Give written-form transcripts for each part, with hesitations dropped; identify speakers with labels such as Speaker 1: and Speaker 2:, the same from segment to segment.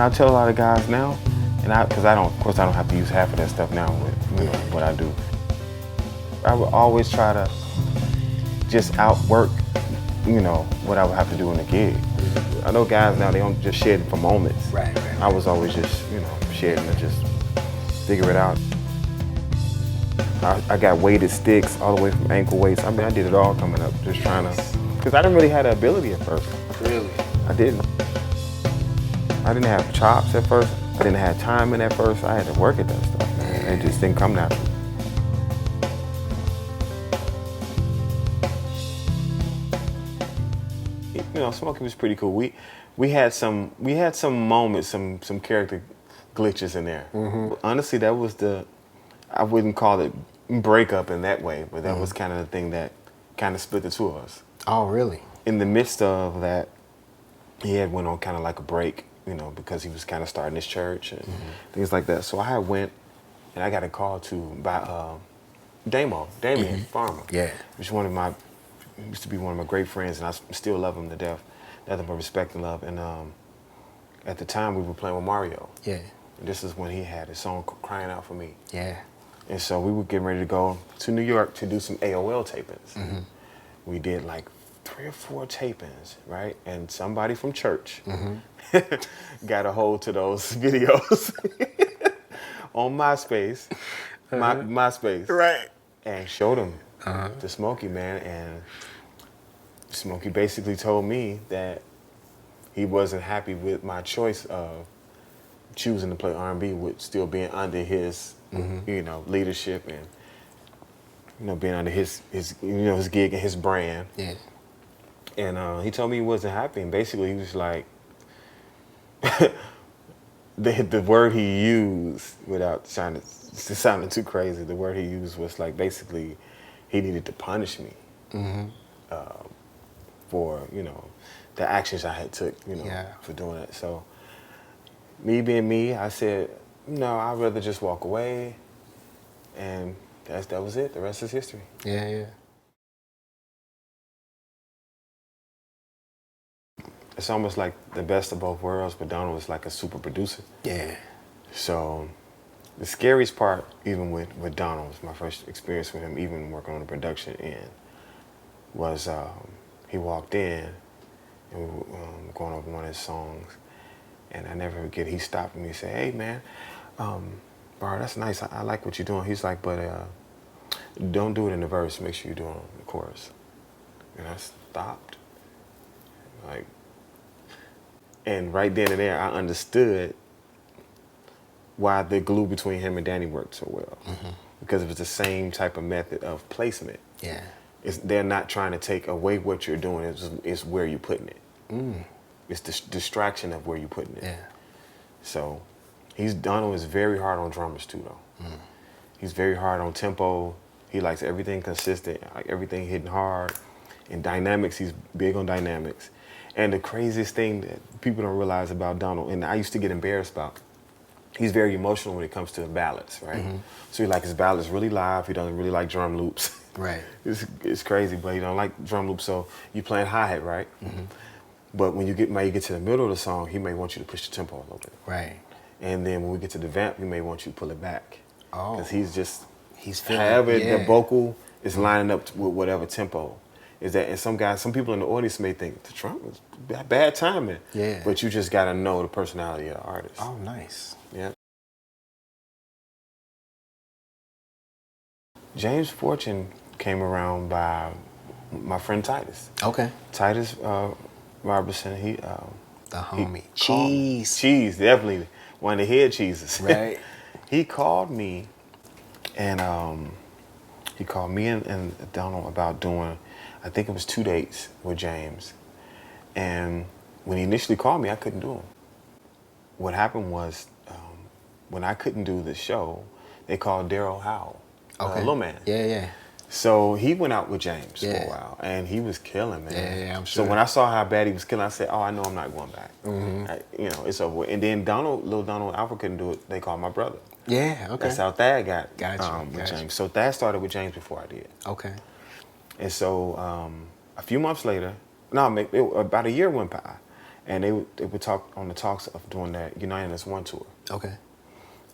Speaker 1: I tell a lot of guys now, and because of course I don't have to use half of that stuff now with what I do. I would always try to just outwork, what I would have to do in a gig. I know guys now, they don't just shed for moments.
Speaker 2: Right.
Speaker 1: I was always just, shedding to just figure it out. I got weighted sticks all the way from ankle weights. I mean, I did it all coming up, just trying to, because I didn't really have the ability at first.
Speaker 2: Really?
Speaker 1: I didn't. I didn't have chops at first. I didn't have timing at first. I had to work at that stuff, man. It just didn't come natural. Smokie was pretty cool. We had some moments, some character glitches in there. Honestly, that was I wouldn't call it breakup in that way, but that was kind of the thing that kind of split the two of us.
Speaker 2: Oh, really?
Speaker 1: In the midst of that, he had went on kind of like a break, because he was kind of starting his church and things like that. So I went and I got a call by Damien Farmer.
Speaker 2: Yeah.
Speaker 1: Which used to be one of my great friends, and I still love him to death. Nothing but respect and love. And at the time, we were playing with Mario.
Speaker 2: Yeah.
Speaker 1: And this is when he had his song Crying Out For Me.
Speaker 2: Yeah.
Speaker 1: And so we were getting ready to go to New York to do some AOL tapings. We did like 3 or 4 tapings, right? And somebody from church got a hold to those videos on MySpace, MySpace.
Speaker 2: Right.
Speaker 1: And showed him to Smokie, man. And Smokie basically told me that he wasn't happy with my choice of choosing to play R&B with still being under his, leadership and, being under his gig and his brand.
Speaker 2: Yeah.
Speaker 1: And he told me he wasn't happy, and basically he was like, the word he used, without sounding too crazy, the word he used was like basically he needed to punish me for the actions I had took for doing it. So me being me, I said no, I'd rather just walk away, and that was it. The rest is history.
Speaker 2: Yeah.
Speaker 1: It's almost like the best of both worlds, but Donald was like a super producer.
Speaker 2: Yeah.
Speaker 1: So the scariest part, even with Donald, was my first experience with him, even working on the production end, was he walked in and we were going over one of his songs, and I never forget, he stopped me and said, "Hey man, Varo, that's nice. I like what you're doing." He's like, "But don't do it in the verse. Make sure you do it on the chorus." And I stopped. And right then and there, I understood why the glue between him and Danny worked so well. Because it was the same type of method of placement.
Speaker 2: Yeah.
Speaker 1: They're not trying to take away what you're doing. It's where you're putting it. It's the distraction of where you're putting it.
Speaker 2: Yeah.
Speaker 1: So Donald is very hard on drummers too, though. He's very hard on tempo. He likes everything consistent, like everything hitting hard. In dynamics, he's big on dynamics. And the craziest thing that people don't realize about Donald, and I used to get embarrassed about, he's very emotional when it comes to ballads, right? So he likes his ballads really live. He doesn't really like drum loops.
Speaker 2: Right.
Speaker 1: It's crazy, but he don't like drum loops. So you playing hi-hat, right? But when you get to the middle of the song, he may want you to push the tempo a little bit.
Speaker 2: Right.
Speaker 1: And then when we get to the vamp, he may want you to pull it back.
Speaker 2: Oh.
Speaker 1: Because he's
Speaker 2: feeling,
Speaker 1: however the vocal is lining up with whatever tempo. And some people in the audience may think the drum is bad timing.
Speaker 2: Yeah.
Speaker 1: But you just gotta know the personality of the artist.
Speaker 2: Oh, nice.
Speaker 1: Yeah. James Fortune came around by my friend Titus.
Speaker 2: Okay.
Speaker 1: Titus Robertson,
Speaker 2: the homie.
Speaker 1: Cheese, definitely one of the head cheeses.
Speaker 2: Right.
Speaker 1: He called me, and Donald about doing, I think it was 2 dates with James. And when he initially called me, I couldn't do them. What happened was, when I couldn't do the show, they called Daryl Howell, Lil Man.
Speaker 2: Yeah.
Speaker 1: So he went out with James for a while, and he was killing, man.
Speaker 2: Yeah, I'm sure.
Speaker 1: So when I saw how bad he was killing, I said, "Oh, I know I'm not going back. It's over." And then Lil Donald Alpha couldn't do it. They called my brother.
Speaker 2: Yeah, okay.
Speaker 1: That's how Thad got
Speaker 2: with
Speaker 1: James. So Thad started with James before I did.
Speaker 2: Okay.
Speaker 1: And so a few months later, about a year went by, And they would talk on the talks of doing that United as One tour.
Speaker 2: Okay.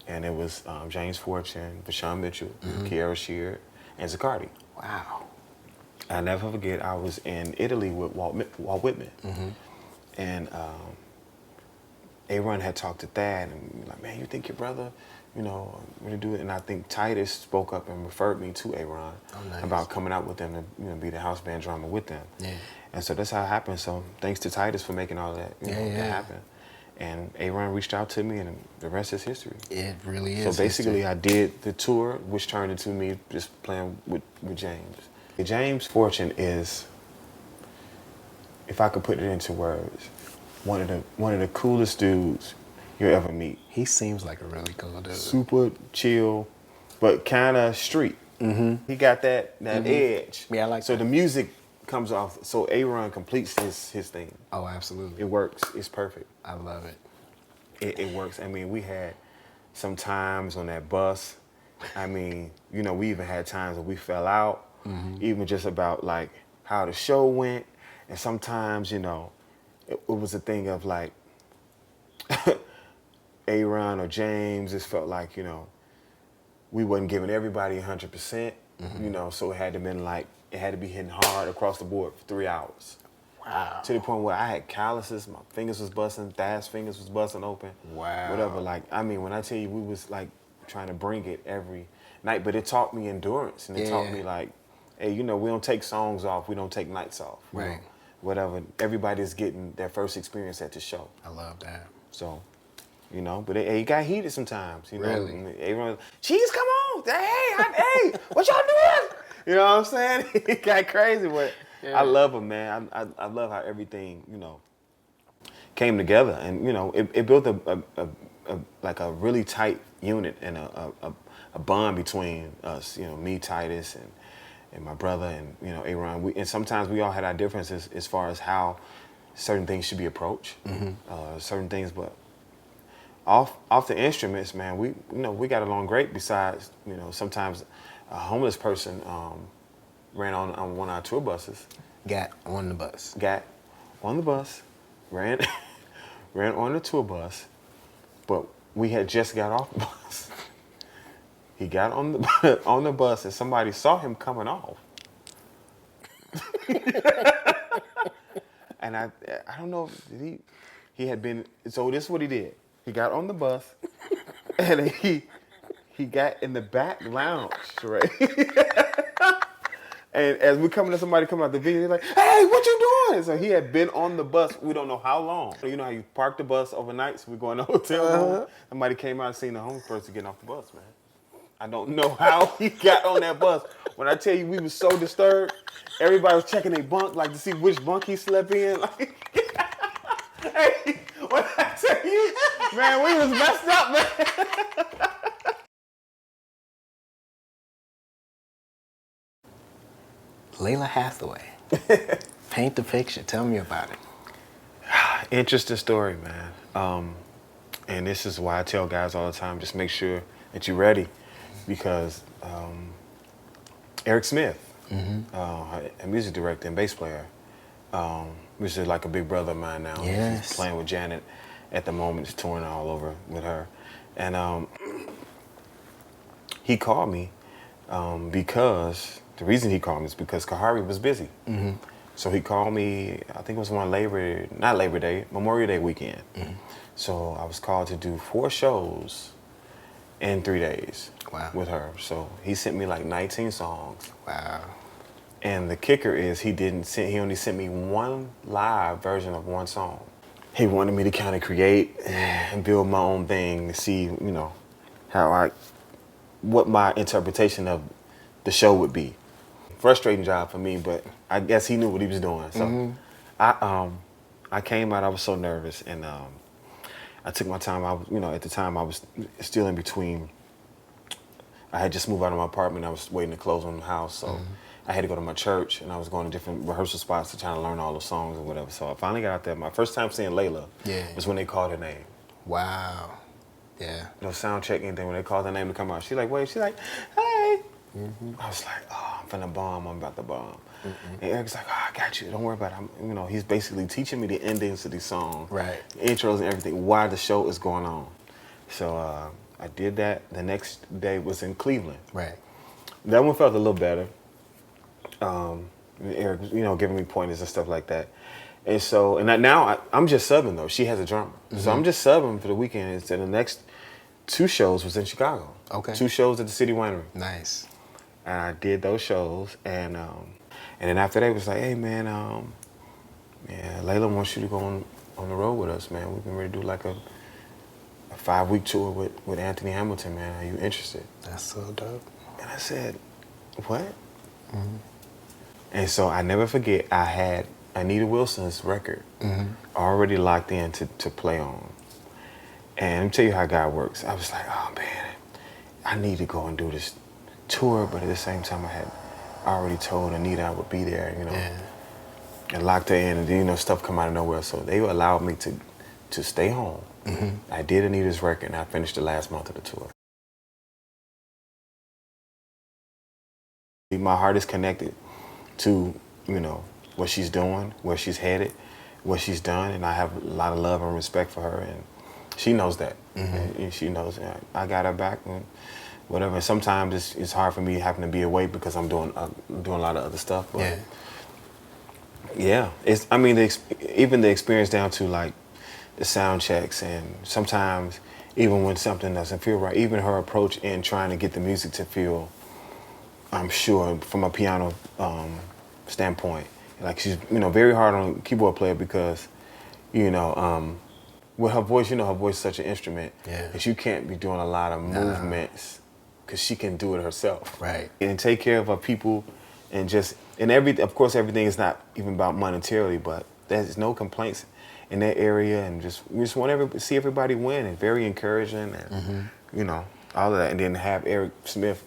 Speaker 1: And it was James Fortune, Vashawn Mitchell, Kiara Sheard, and Zaccardi.
Speaker 2: Wow.
Speaker 1: I'll never forget, I was in Italy with Walt Whitman. And A-Run had talked to Thad and like, man, you think your brother, you know, really do it? And I think Titus spoke up and referred me to A-Run about coming out with them to, you know, be the house band drummer with them.
Speaker 2: Yeah.
Speaker 1: And so that's how it happened. So thanks to Titus for making all that, you know, that happen. And A-Run reached out to me, and the rest is history.
Speaker 2: It really is.
Speaker 1: So basically, I did the tour, which turned into me just playing with James. James Fortune is, if I could put it into words, one of the coolest dudes you'll ever meet.
Speaker 2: He seems like a really cool dude.
Speaker 1: Super chill, but kind of street. He got that edge.
Speaker 2: Yeah, I like
Speaker 1: so
Speaker 2: that.
Speaker 1: So the music comes off. So A-Run completes his thing.
Speaker 2: Oh, absolutely.
Speaker 1: It works. It's perfect.
Speaker 2: I love it.
Speaker 1: It works. I mean, we had some times on that bus. I mean, you know, we even had times when we fell out, even just about like how the show went. And sometimes, you know, it was a thing of like A-Run or James. It felt like, you know, we wasn't giving everybody 100%, you know, so it had to been like, it had to be hitting hard across the board for 3 hours.
Speaker 2: Wow.
Speaker 1: To the point where I had calluses, my fingers was busting, Thad's fingers was busting open.
Speaker 2: Wow.
Speaker 1: Whatever, like, I mean, when I tell you we was like trying to bring it every night, but it taught me endurance, and it taught me like, hey, you know, we don't take songs off, we don't take nights off. You know, whatever, everybody's getting their first experience at the show.
Speaker 2: I love that.
Speaker 1: So, you know, but it got heated sometimes, you know.
Speaker 2: Really?
Speaker 1: Everyone, cheese, come on, hey, what y'all doing? You know what I'm saying? It got crazy, but I love him, man. I love how everything, you know, came together, and you know, it built like a really tight unit and a bond between us. You know, me, Titus, and my brother, and you know, A-Run. And sometimes we all had our differences as far as how certain things should be approached, certain things, but off the instruments, man, we got along great. Besides, you know, sometimes a homeless person ran on one of our tour buses.
Speaker 2: Got on the bus.
Speaker 1: Got on the bus, ran on the tour bus, but we had just got off the bus. He got on the bus, and somebody saw him coming off. And I don't know if he had been. So this is what he did. He got on the bus, and he got in the back lounge, right? And as we somebody coming out the video, they're like, "Hey, what you doing?" So he had been on the bus. We don't know how long. You know how you park the bus overnight, so we go in the hotel room. Somebody came out and seen the homeless person getting off the bus, man. I don't know how he got on that bus. When I tell you we was so disturbed, everybody was checking their bunk, like to see which bunk he slept in. Like, hey, when I tell you, man, we was messed up, man.
Speaker 2: Lalah Hathaway. Paint the picture. Tell me about it.
Speaker 1: Interesting story, man. And this is why I tell guys all the time, just make sure that you're ready. Because Eric Smith, a music director and bass player, which is like a big brother of mine now.
Speaker 2: Yes.
Speaker 1: He's playing with Janet at the moment. He's touring all over with her. And he called me because, the reason he called me is because Kahari was busy. So he called me, I think it was Memorial Day weekend. So I was called to do 4 shows in 3 days with her. So he sent me like 19 songs.
Speaker 2: Wow.
Speaker 1: And the kicker is he only sent me one live version of one song. He wanted me to kind of create and build my own thing to see, you know, what my interpretation of the show would be. Frustrating job for me, but I guess he knew what he was doing. So I came out, I was so nervous, and I took my time. At the time I was still in between. I had just moved out of my apartment. I was waiting to close on the house, so I had to go to my church, and I was going to different rehearsal spots to try to learn all the songs or whatever. So I finally got out there. My first time seeing Lalah was when they called her name.
Speaker 2: Wow. Yeah.
Speaker 1: No sound check, anything. When they called her name to come out, she's like, hey. I was like, oh, I'm finna bomb. I'm about to bomb. And Eric's like, oh, I got you. Don't worry about it. He's basically teaching me the endings of these songs,
Speaker 2: Right.
Speaker 1: intros and everything, while the show is going on. So I did that. The next day was in Cleveland.
Speaker 2: Right.
Speaker 1: That one felt a little better. Eric, giving me pointers and stuff like that. And so, now I'm just subbing though. She has a drummer. So I'm just subbing for the weekend. And the next 2 shows was in Chicago.
Speaker 2: Okay.
Speaker 1: 2 shows at the City Winery.
Speaker 2: Nice.
Speaker 1: And I did those shows. And then after that, it was like, hey, man, Lalah wants you to go on the road with us, man. We're getting ready to do like a 5-week tour with Anthony Hamilton, man. Are you interested?
Speaker 2: That's so dope.
Speaker 1: And I said, what? And so I never forget, I had Anita Wilson's record already locked in to play on. And let me tell you how God works. I was like, oh, man, I need to go and do this tour. But at the same time, I had already told Anita I would be there, and locked her in. And then, stuff come out of nowhere. So they allowed me to stay home. I did Anita's record, and I finished the last month of the tour. My heart is connected to, what she's doing, where she's headed, what she's done, and I have a lot of love and respect for her, and she knows that. And she knows I got her back and whatever. And sometimes it's hard for me having to be away because I'm doing a lot of other stuff. But even the experience down to like the sound checks, and sometimes even when something doesn't feel right, even her approach in trying to get the music to feel, I'm sure from a piano standpoint, like she's very hard on a keyboard player because with her voice, her voice is such an instrument that you can't be doing a lot of movements because she can do it herself,
Speaker 2: right?
Speaker 1: And take care of her people, and of course everything is not even about monetarily, but there's no complaints in that area, and we just want to see everybody win, and very encouraging, and all of that, and then have Eric Smith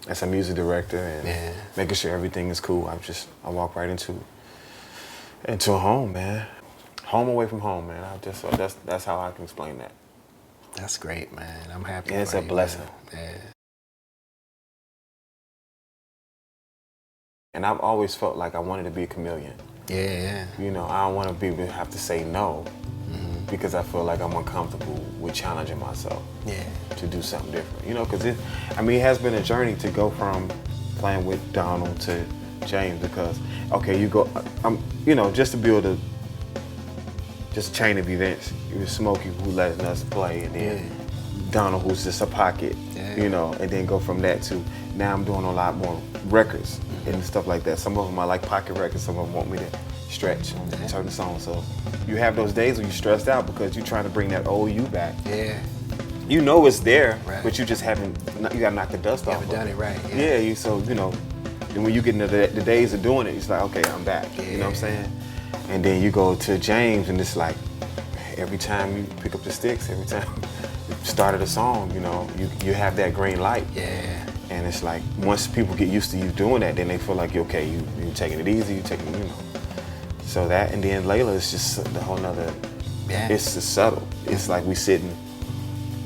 Speaker 1: as a music director and making sure everything is cool. I walk right into a home, man. Home away from home, man. That's how I can explain that.
Speaker 2: That's great, man. I'm happy.
Speaker 1: And it's a blessing.
Speaker 2: Yeah.
Speaker 1: And I've always felt like I wanted to be a chameleon.
Speaker 2: Yeah.
Speaker 1: I don't want to have to say no because I feel like I'm uncomfortable with challenging myself. Yeah. To do something different. Because it has been a journey to go from playing with Donald to James, because you go, just to build just a chain of events. It was Smokie who letting us play, and then Donald who's just a pocket, and then go from that to now I'm doing a lot more records and stuff like that. Some of them are like pocket records, some of them want me to stretch on certain songs. So you have those days when you're stressed out because you're trying to bring that old you back. Yeah. It's there, but you just you gotta knock the dust off.
Speaker 2: You haven't done it right.
Speaker 1: Then when you get into the days of doing it, it's like, okay, I'm back. You know what I'm saying? And then you go to James, and it's like, every time you pick up the sticks, every time you started a song, you have that green light. Yeah. And it's like, once people get used to you doing that, then they feel like, okay, you're taking it easy, you're taking, So that, and then Lalah is just the whole nother, it's just subtle. It's like we sitting,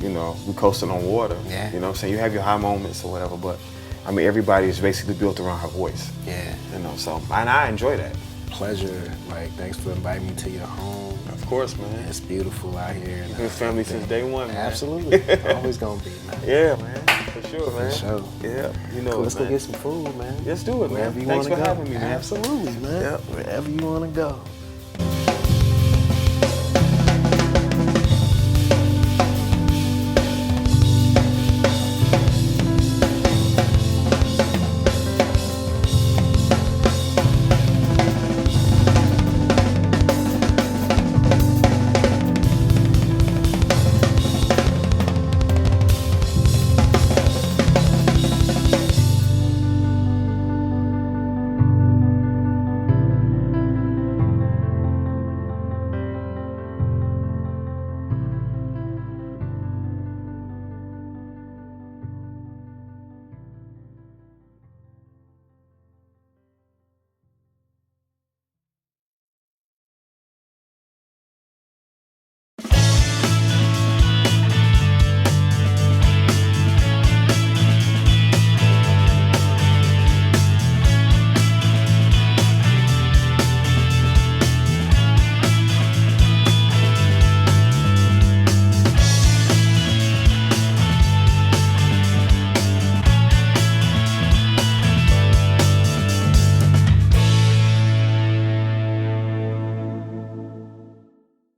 Speaker 1: we coasting on water. Yeah. You know what I'm saying? You have your high moments or whatever, but everybody is basically built around her voice. Yeah. So, and I enjoy that.
Speaker 2: Pleasure. Thanks for inviting me to your home.
Speaker 1: Of course, man.
Speaker 2: It's beautiful out here.
Speaker 1: You've been family since day one, man.
Speaker 2: Absolutely. Always gonna be, man.
Speaker 1: Yeah, man. For sure, man.
Speaker 2: For sure.
Speaker 1: Yeah.
Speaker 2: Cool. Let's go get some food, man.
Speaker 1: Let's do it, man.
Speaker 2: Wherever you want to go.
Speaker 1: Thanks for having me, man.
Speaker 2: Absolutely, man. Yep. Wherever you want to go.